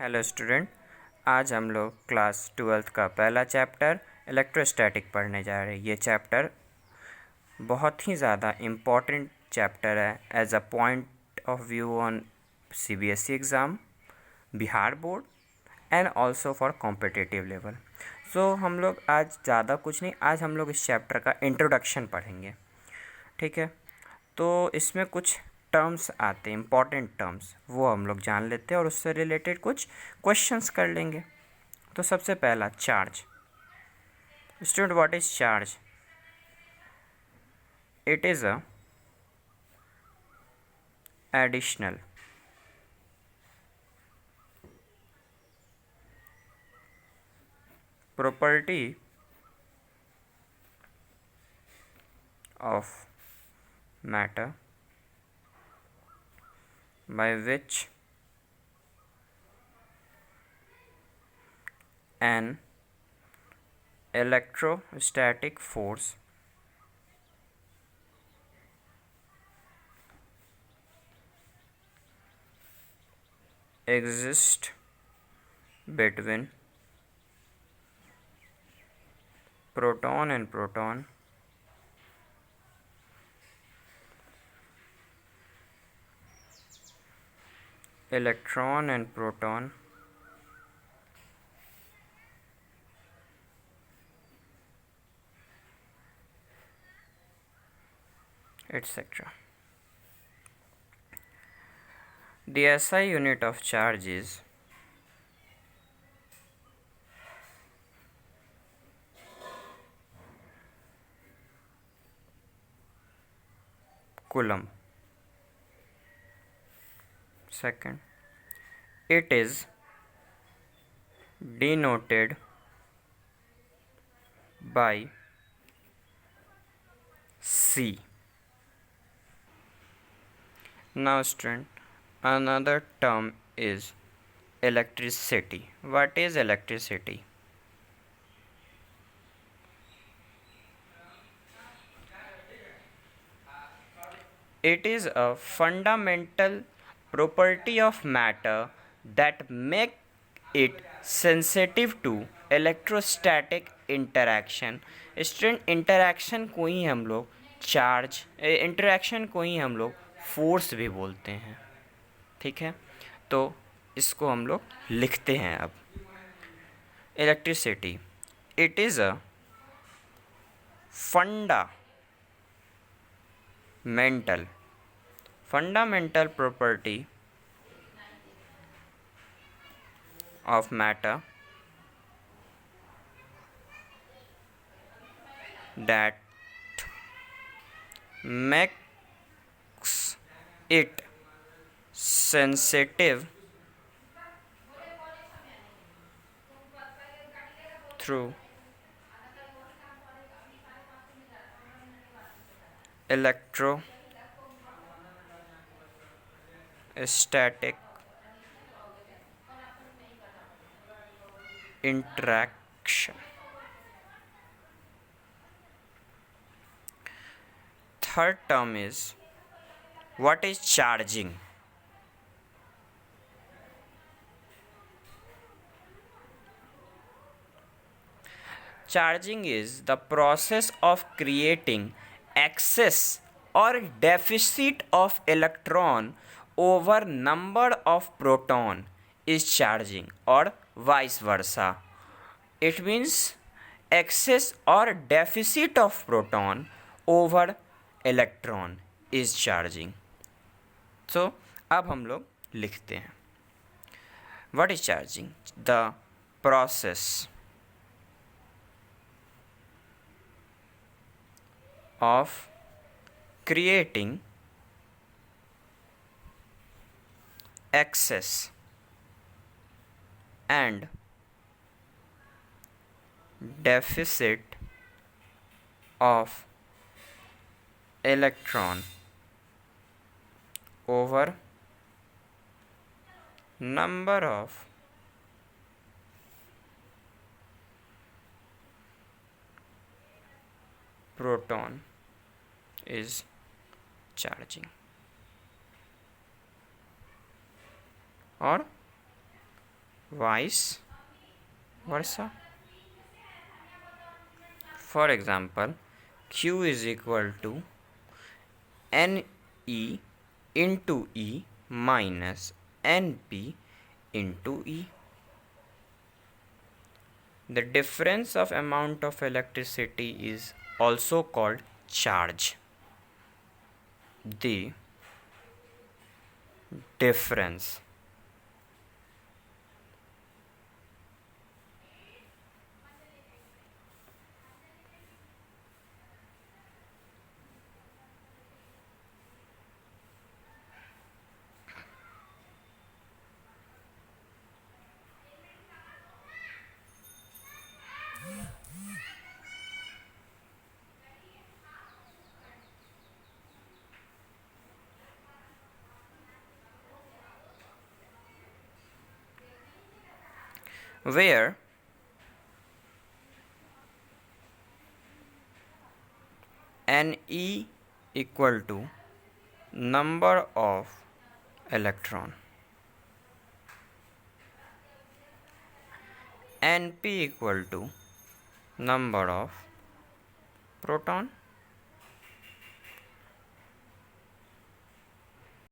Hello student, आज हम लोग क्लास 12th का पहला चैप्टर इलेक्ट्रोस्टैटिक पढ़ने जा रहे हैं। ये चैप्टर बहुत ही ज़्यादा इम्पॉर्टेंट चैप्टर है as a point of view on CBSE exam, Bihar board and also for competitive level. So हम लोग आज ज़्यादा कुछ नहीं, आज हम लोग इस चैप्टर का इंट्रोडक्शन पढ़ेंगे। ठीक है, तो इसमें कुछ टर्म्स आते हैं, इम्पॉर्टेंट टर्म्स, वो हम लोग जान लेते हैं और उससे रिलेटेड कुछ क्वेश्चंस कर लेंगे। तो सबसे पहला charge. Student, what is charge? It is a additional property of matter by which an electrostatic force exists between proton and proton electron and proton etc. The SI unit of charge is coulomb. Second, it is denoted by C. Now student, another term is electricity. What is electricity? It is a fundamental property of matter that make it sensitive to electrostatic interaction. Student, interaction को ही हम लोग charge, interaction को ही हम लोग force भी बोलते हैं। ठीक है, तो इसको हम लोग लिखते हैं अब। Electricity, it is a fundamental property of matter that makes it sensitive through electrostatic interaction. Third term is, what is charging? Charging is the process of creating excess or deficit of electron over number of proton is charging, or vice versa. It means excess or deficit of proton over electron is charging. So अब हम लोग लिखते हैं, what is charging? The process of creating excess and deficit of electron over number of proton is charging. और vice versa. For example, Q is equal to Ne into E minus Np into E. The difference of amount of electricity is also called charge. The difference where Ne equal to number of electron, Np equal to number of proton,